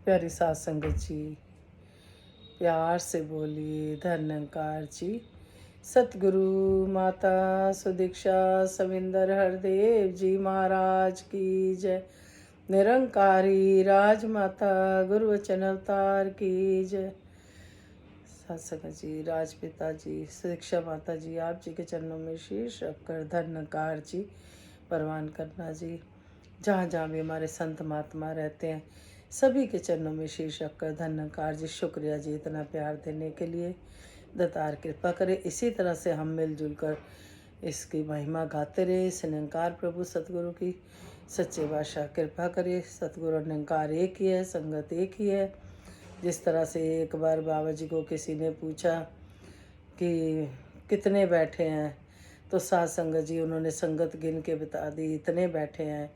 प्यारी साध संगत जी, प्यार से बोलिए धन्यकार जी। सतगुरु माता सुदीक्षा सविंदर हरदेव जी महाराज की जय। निरंकारी राजमाता गुरु वचन अवतार की जय। साध संगत जी, राजपिता जी, शिक्षा माता जी, आप जी के चरणों में शीश रखकर धन्यकार जी परवान करना जी। जहाँ जहाँ भी हमारे संत महात्मा रहते हैं सभी के चरणों में शीश रखकर धन्यकार जी। शुक्रिया जी इतना प्यार देने के लिए। दतार कृपा करे इसी तरह से हम मिलजुल कर इसकी महिमा गाते रहे। इस निरंकार प्रभु सतगुरु की सच्चे बादशाह कृपा करे। सतगुरु निरंकार एक ही है, संगत एक ही है। जिस तरह से एक बार बाबा जी को किसी ने पूछा कि कितने बैठे हैं, तो साध संगत जी उन्होंने संगत गिन के बता दी, इतने बैठे हैं।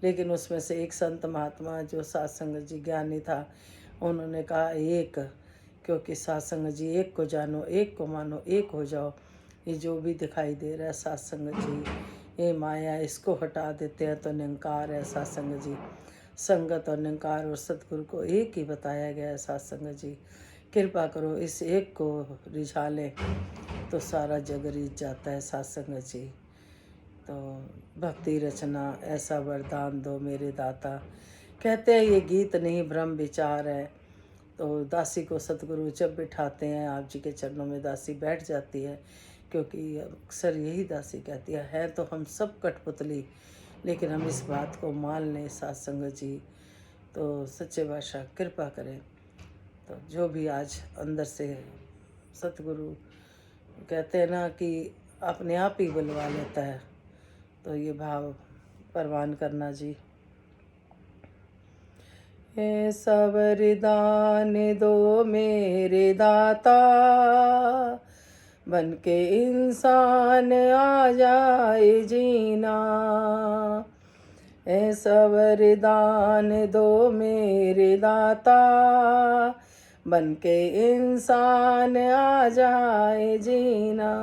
लेकिन उसमें से एक संत महात्मा जो साध संगत जी ज्ञानी था, उन्होंने कहा एक, क्योंकि साध संगत जी एक को जानो, एक को मानो, एक हो जाओ। ये जो भी दिखाई दे रहा है साध संगत जी, ये माया, इसको हटा देते हैं तो निरंकार है साध संगत जी। संगत और निरंकार और सतगुरु को एक ही बताया गया है साध संगत जी। कृपा करो इस एक को रिझा लें तो सारा जग रीझ जाता है साध संगत जी। तो भक्ति रचना ऐसा वरदान दो मेरे दाता। कहते हैं ये गीत नहीं ब्रह्म विचार है। तो दासी को सतगुरु जब बिठाते हैं आप जी के चरणों में दासी बैठ जाती है, क्योंकि अक्सर यही दासी कहती है तो हम सब कठपुतली, लेकिन हम इस बात को मान लें साध संगत जी। तो सच्चे बादशाह कृपा करें। तो जो भी आज अंदर से सतगुरु कहते हैं ना कि अपने आप ही बुलवा लेता है, तो ये भाव परवान करना जी। ऐसा वरदान दो मेरे दाता, बन के इंसान आ जाए जीना। ऐसा वरदान दो मेरे दाता, बन के इंसान आ जाए जीना।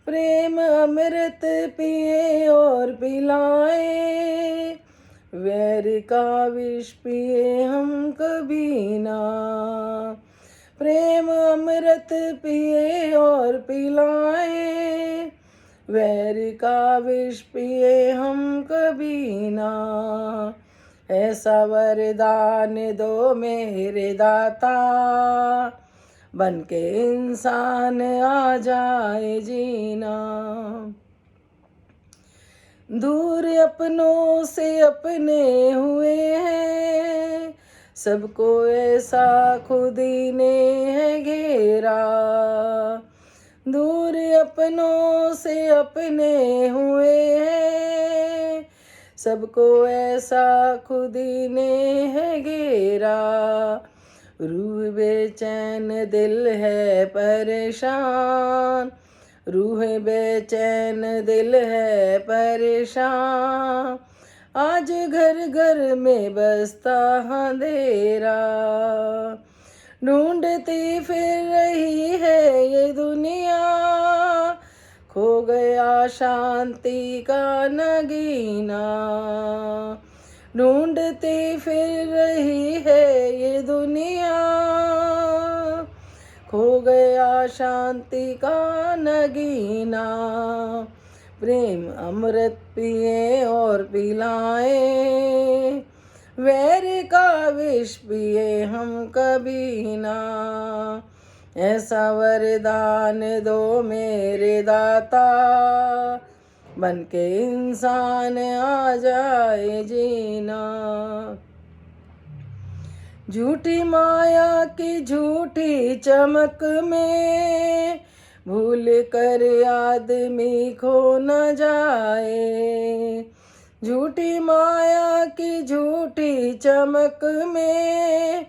प्रेम अमृत पिए और पिलाए, वैर का विष पिए हम कभी ना। प्रेम अमृत पिए और पिलाए, वैर का विष पिए हम कभी ना। ऐसा वरदान दो मेरे दाता, बन के इंसान आ जाए जीना। दूर अपनों से अपने हुए हैं, सबको ऐसा खुद ही ने है घेरा। दूर अपनों से अपने हुए हैं, सबको ऐसा खुद ही ने है घेरा। रूह बेचैन दिल है परेशान, रूह बेचैन दिल है परेशान। आज घर घर में बसता अंधेरा, ढूंढती फिर रही है ये दुनिया। खो गया शांति का नगीना, ढूंढती फिर रही है ये दुनिया। खो गया शांति का नगीना। प्रेम अमृत पिए और पिलाए, वैर का विष पिए हम कभी ना। ऐसा वरदान दो मेरे दाता, बन के इंसान आ जाए जीना। झूठी माया की झूठी चमक में भूल कर आदमी खो न जाए। झूठी माया की झूठी चमक में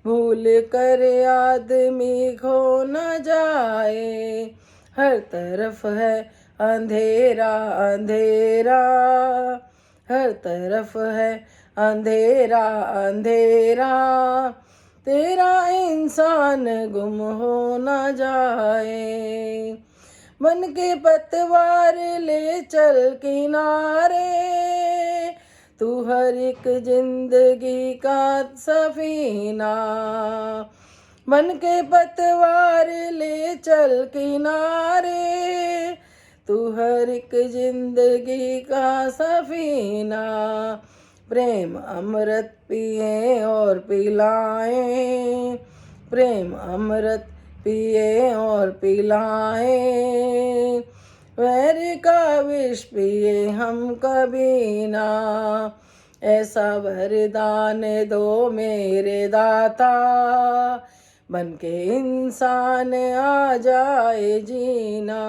भूल कर आदमी खो न जाए। हर तरफ है अंधेरा अंधेरा, हर तरफ है अंधेरा अंधेरा। तेरा इंसान गुम हो न जाए। बन के पतवार ले चल किनारे, तू हर एक जिंदगी का सफीना, बन के पतवार ले चल किनारे, तू हर एक जिंदगी का सफीना। प्रेम अमृत पिए और पिलाएं, प्रेम अमृत पिए और पिलाएं, वैर का विष पिए हम कभी ना। ऐसा वरदान दो मेरे दाता, बन के इंसान आ जाए जीना।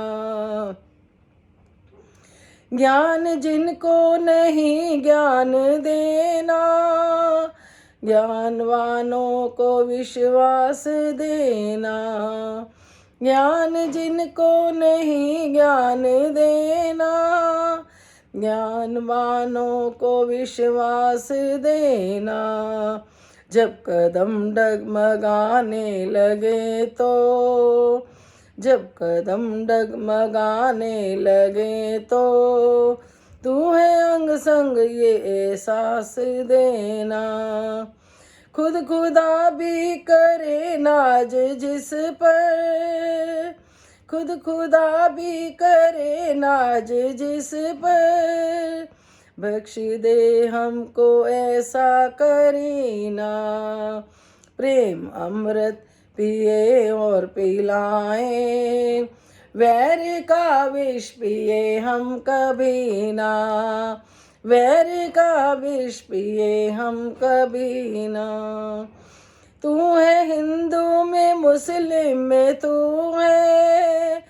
ज्ञान जिनको नहीं ज्ञान देना, ज्ञानवानों को विश्वास देना। ज्ञान जिनको नहीं ज्ञान देना, ज्ञानवानों को विश्वास देना। जब कदम डगमगाने लगे तो, जब कदम डगमगाने लगे तो, तू है अंग संग ये एहसास देना। खुद खुदा भी करे नाज जिस पर, खुद खुदा भी करे नाज जिस पर, बख्श दे हमको ऐसा करीना। प्रेम अमृत पिए और पिलाएं, वैर का विष पिए हम कभी ना, वैर का विष पिए हम कभी ना। तू है हिंदू में मुस्लिम में तू है,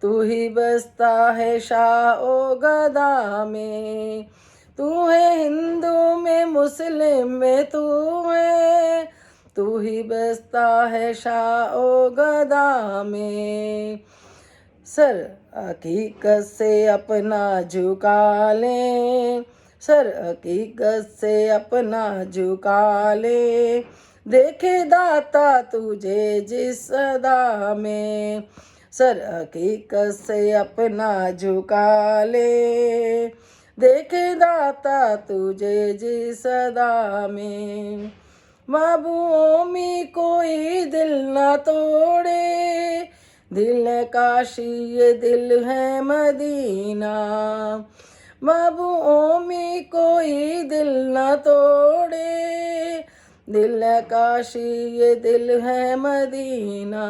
तू ही बसता है शाह ओ गदा में। तू है हिंदू में मुस्लिम में तू है, तू ही बसता है शाह ओ गदा में। सर हकीकत से अपना झुका ले, सर हकीकत से अपना झुका ले, देखे दाता तुझे जिस सदा में। सर हकीकत से अपना झुका ले, देखे दाता तुझे जिस सदा में। बाबुओं में कोई दिल न तोड़े, दिल काशी ये दिल है मदीना। बाबुओं में कोई दिल न तोड़े, दिल काशी ये दिल है मदीना।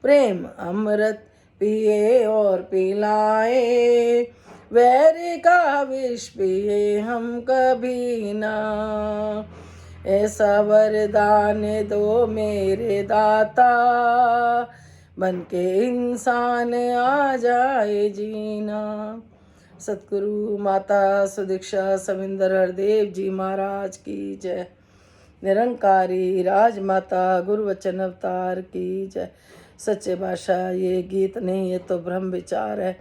प्रेम अमृत पिए और पिलाए, वैर का विष पिए हम कभी ना। ऐसा वरदान दो मेरे दाता, बन के इंसान आ जाए जीना। सतगुरु माता सुदीक्षा सविंदर हरदेव जी महाराज की जय। निरंकारी राजमाता गुरु वचन अवतार की जय। सच्चे बादशाह ये गीत नहीं, ये तो ब्रह्म विचार है।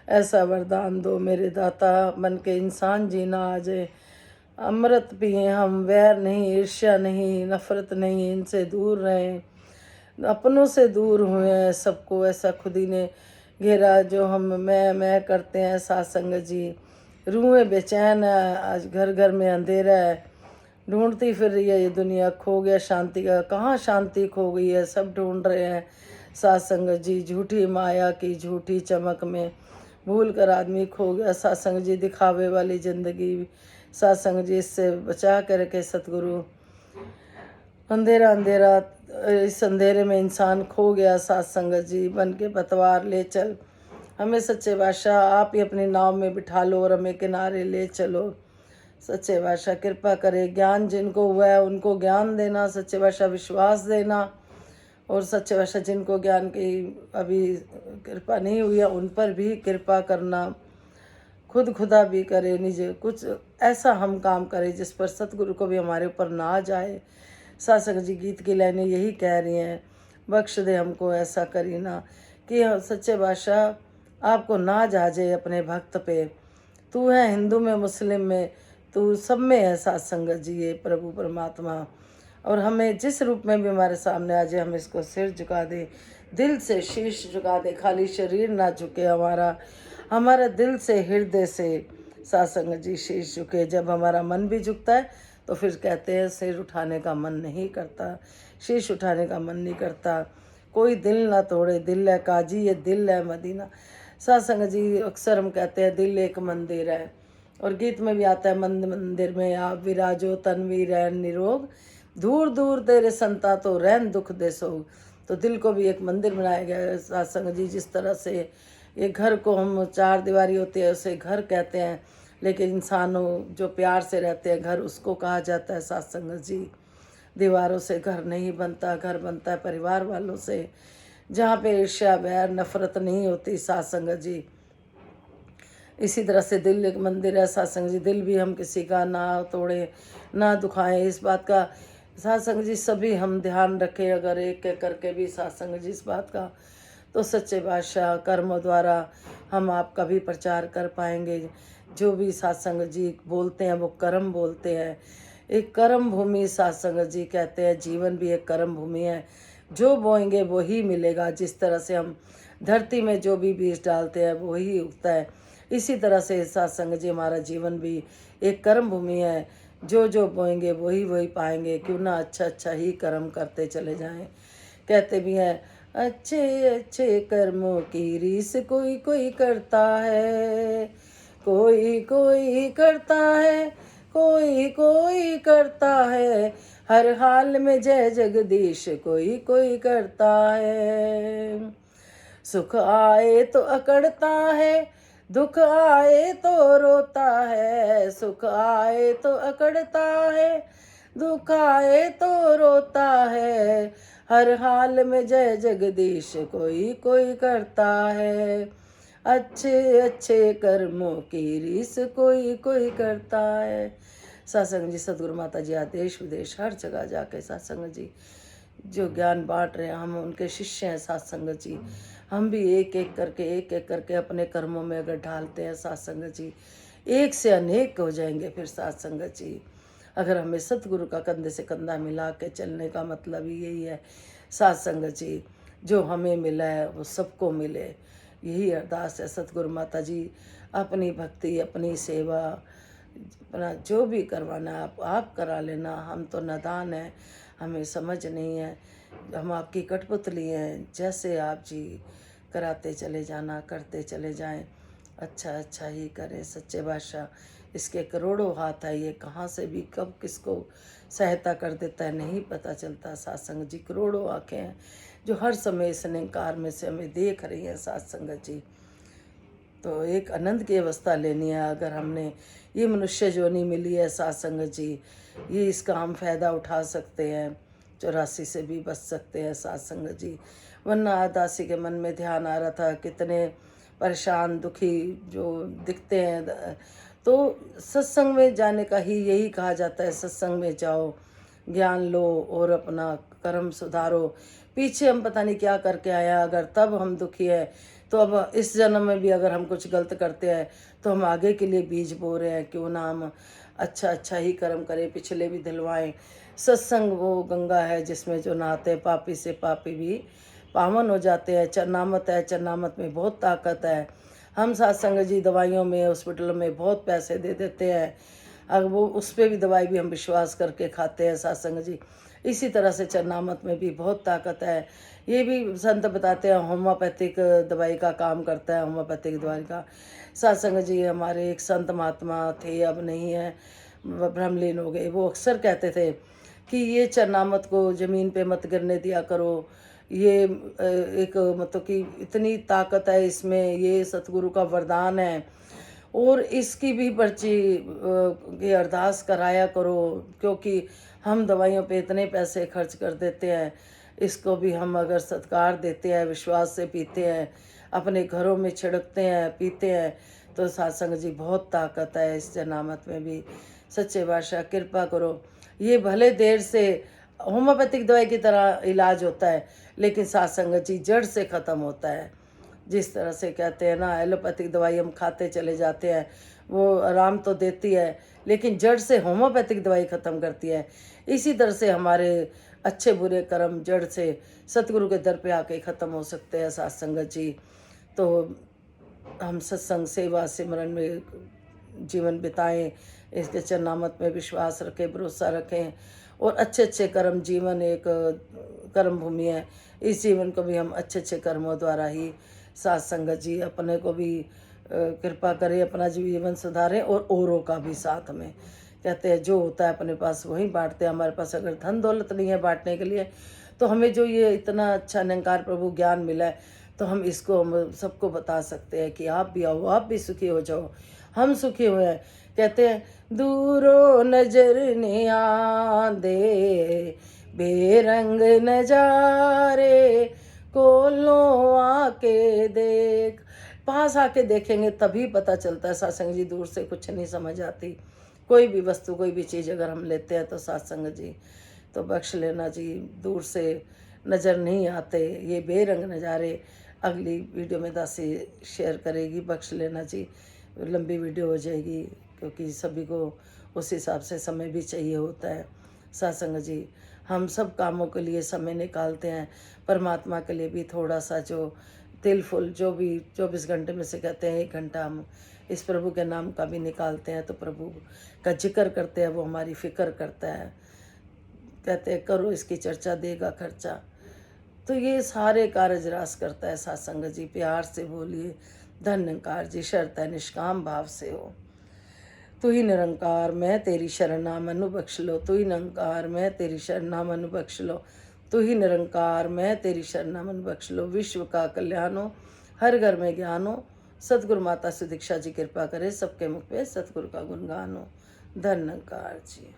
ऐसा वरदान दो मेरे दाता, बन के इंसान जीना आ जाए। अमृत पिए हम, वैर नहीं, ईर्ष्या नहीं, नफरत नहीं, इनसे दूर रहें। अपनों से दूर हुए हैं सबको, ऐसा खुद ही ने घेरा। जो हम मैं करते हैं सासंग जी, रूहें बेचैन है, आज घर घर में अंधेरा है, ढूंढती फिर रही है ये दुनिया, खो गया शांति का, कहाँ शांति खो गई है, सब ढूंढ रहे हैं सासंग जी। झूठी माया की झूठी चमक में भूल कर आदमी खो गया। सासंग जी दिखावे वाली ज़िंदगी, सासंग जी इससे बचा कर रखे सतगुरु। अंधेरा अंधेरा, इस अंधेरे में इंसान खो गया। सासंग जी बन के पतवार ले चल, हमें सच्चे बादशाह आप ही अपनी नाव में बिठा लो और हमें किनारे ले चलो। सच्चे बादशाह कृपा करे, ज्ञान जिनको हुआ है उनको ज्ञान देना, सच्चे बादशाह विश्वास देना। और सच्चे बादशाह जिनको ज्ञान की अभी कृपा नहीं हुई है उन पर भी कृपा करना। खुद खुदा भी करे, निज कुछ ऐसा हम काम करें जिस पर सतगुरु को भी हमारे ऊपर ना आ जाए। सासंग जी गीत की लाइनें यही कह रही हैं, बख्श दे हमको ऐसा करीना कि सच्चे बादशाह आपको ना जा जाए अपने भक्त पे। तू है हिंदू में मुस्लिम में, तू सब में है सासंग जी ये प्रभु परमात्मा। और हमें जिस रूप में भी हमारे सामने आ जाए, हम इसको सिर झुका दे, दिल से शीश झुका दे। खाली शरीर ना झुके हमारा, हमारा दिल से हृदय से सासंग जी शीश झुके, जब हमारा मन भी झुकता है तो फिर कहते हैं सिर उठाने का मन नहीं करता, शीश उठाने का मन नहीं करता। कोई दिल ना तोड़े, दिल है काजी ये दिल है मदीना। सासंग जी अक्सर हम कहते हैं दिल एक मंदिर है, और गीत में भी आता है मंदिर में आप विराजो तन्वी रैन निरोग, दूर दूर तेरे संता तो रैन दुख दे सोग। तो दिल को भी एक मंदिर बनाया गया है सासंग जी। जिस तरह से ये घर को हम चार दीवारी होती है उसे घर कहते हैं, लेकिन इंसानों जो प्यार से रहते हैं घर उसको कहा जाता है सासंग जी। दीवारों से घर नहीं बनता, घर बनता है परिवार वालों से, जहाँ पे ईर्ष्या वैर नफरत नहीं होती सासंग जी। इसी तरह से दिल एक मंदिर है सासंग जी। दिल भी हम किसी का ना तोड़े ना दुखाएं, इस बात का सासंग जी सभी हम ध्यान रखें। अगर एक एक करके भी सासंग जी इस बात का, तो सच्चे बादशाह कर्मों द्वारा हम आपका भी प्रचार कर पाएंगे। जो भी सासंग जी बोलते हैं वो कर्म बोलते हैं। एक कर्म भूमि सासंग जी कहते हैं, जीवन भी एक कर्म भूमि है। जो बोएंगे वो ही मिलेगा। जिस तरह से हम धरती में जो भी बीज डालते हैं वो ही उगता है, इसी तरह से सासंग जी हमारा जीवन भी एक कर्म भूमि है। जो जो बोएंगे वही वही पाएंगे। क्यों ना अच्छा अच्छा ही कर्म करते चले जाएं। कहते भी हैं अच्छे अच्छे कर्मों की रीस कोई कोई करता है, कोई कोई करता है, कोई कोई करता है, हर हाल में जय जगदीश कोई कोई करता है। सुख आए तो अकड़ता है, दुख आए तो रोता है, सुख आए तो अकड़ता है, दुख आए तो रोता है, हर हाल में जय जगदीश कोई कोई करता है। अच्छे अच्छे कर्मों की रीस कोई कोई करता है। सत्संग जी सतगुरु माता जी देश विदेश हर जगह जाके सत्संग जी जो ज्ञान बांट रहे हैं, हम उनके शिष्य हैं सत्संग जी। हम भी एक एक करके अपने कर्मों में अगर ढालते हैं सत्संग जी, एक से अनेक हो जाएंगे फिर सत्संग जी। अगर हमें सतगुरु का कंधे से कंधा मिला के चलने का मतलब ही यही है सत्संग जी। जो हमें मिला है वो सबको मिले, यही अरदास है। सतगुरु माता जी अपनी भक्ति अपनी सेवा अपना जो भी करवाना आप करा लेना। हम तो नादान हैं, हमें समझ नहीं है, हम आपकी कठपुतली हैं। जैसे आप जी कराते चले जाना, करते चले जाएं, अच्छा अच्छा ही करें। सच्चे बादशाह इसके करोड़ों हाथ है, ये कहाँ से भी कब किसको सहायता कर देता है नहीं पता चलता। सत्संग जी करोड़ों आँखें हैं जो हर समय इस निंकार में से हमें देख रही हैं सत्संग जी। तो एक आनंद की अवस्था लेनी है। अगर हमने ये मनुष्य जोनी मिली है सत्संग जी, ये इसका हम फ़ायदा उठा सकते हैं, 84 से भी बच सकते हैं सत्संग जी। वरना दासी के मन में ध्यान आ रहा था कितने परेशान दुखी जो दिखते हैं। तो सत्संग में जाने का ही यही कहा जाता है, सत्संग में जाओ ज्ञान लो और अपना कर्म सुधारो। पीछे हम पता नहीं क्या करके आया, अगर तब हम दुखी है तो अब इस जन्म में भी अगर हम कुछ गलत करते हैं तो हम आगे के लिए बीज बो रहे हैं। क्यों ना हम अच्छा अच्छा ही कर्म करें, पिछले भी धुलवाएं। सत्संग वो गंगा है जिसमें जो नहाते पापी से पापी भी पावन हो जाते हैं। चरनामत है, चरनामत में बहुत ताकत है। हम सत्संग जी दवाइयों में हॉस्पिटल में बहुत पैसे दे देते हैं, अगर वो उस पर भी दवाई भी हम विश्वास करके खाते हैं सत्संग जी। इसी तरह से चरनामत में भी बहुत ताकत है। ये भी संत बताते हैं होम्योपैथिक दवाई का काम करता है, होम्योपैथिक दवाई का। सत्संग जी हमारे एक संत महात्मा थे, अब नहीं है, ब्रह्मलीन हो गए। वो अक्सर कहते थे कि ये चरनामत को ज़मीन पे मत गिरने दिया करो, ये एक मतलब कि इतनी ताकत है इसमें, ये सतगुरु का वरदान है, और इसकी भी पर्ची की अरदास कराया करो। क्योंकि हम दवाइयों पे इतने पैसे खर्च कर देते हैं, इसको भी हम अगर सत्कार देते हैं, विश्वास से पीते हैं, अपने घरों में छिड़कते हैं पीते हैं, तो सत्संग जी बहुत ताकत है इस जनामत में भी। सच्चे बादशाह कृपा करो। ये भले देर से होम्योपैथिक दवाई की तरह इलाज होता है, लेकिन सत्संग जी जड़ से ख़त्म होता है। जिस तरह से कहते हैं ना एलोपैथिक दवाई हम खाते चले जाते हैं, वो आराम तो देती है लेकिन जड़ से होम्योपैथिक दवाई ख़त्म करती है। इसी तरह से हमारे अच्छे बुरे कर्म जड़ से सतगुरु के दर पे आके ख़त्म हो सकते हैं सत्संग जी। तो हम सत्संग सेवा सिमरन में जीवन बिताएं, इसके चरणामत में विश्वास रखें, भरोसा रखें और अच्छे अच्छे कर्म, जीवन एक कर्म भूमि है, इस जीवन को भी हम अच्छे अच्छे कर्मों द्वारा ही साथ संगत जी अपने को भी कृपा करें, अपना जीवन सुधारें और औरों का भी साथ में। कहते हैं जो होता है अपने पास वही बांटते हैं। हमारे पास अगर धन दौलत नहीं है बांटने के लिए, तो हमें जो ये इतना अच्छा निरंकार प्रभु ज्ञान मिला है, तो हम इसको हम सबको बता सकते हैं कि आप भी आओ, आप भी सुखी हो जाओ, हम सुखी हुए हैं। कहते हैं दूरो नजर ने आंदे बेरंग नजारे, कोलो आके देख। पास आके देखेंगे तभी पता चलता है सत्संग जी, दूर से कुछ नहीं समझ आती। कोई भी वस्तु, कोई भी चीज़ अगर हम लेते हैं तो सत्संग जी तो बख्श लेना जी, दूर से नज़र नहीं आते ये बेरंग नज़ारे। अगली वीडियो में दासी शेयर करेगी, बख्श लेना जी, लंबी वीडियो हो जाएगी क्योंकि सभी को उस हिसाब से समय भी चाहिए होता है। सत्संग जी हम सब कामों के लिए समय निकालते हैं, परमात्मा के लिए भी थोड़ा सा जो तिल फुल जो भी 24 घंटे में से कहते हैं 1 घंटा हम इस प्रभु के नाम का भी निकालते हैं, तो प्रभु का जिक्र करते हैं, वो हमारी फिक्र करता है। कहते हैं करो इसकी चर्चा देगा खर्चा। तो ये सारे कार्य रास करता है सत्संग जी। प्यार से बोलिए धन्यकार जी, शर्त है निष्काम भाव से हो। तू ही निरंकार मैं तेरी शरणा मनु बख्श लो, तू ही निरंकार मैं तेरी शरणा मनु बख्श लो, तू ही निरंकार मैं तेरी शरणा मनु बख्श लो। विश्व का कल्याण हो, हर घर में ज्ञान हो, सतगुरु माता सुदीक्षा जी कृपा करे, सबके मुख पे सतगुरु का गुणगान हो। धन्यकार जी।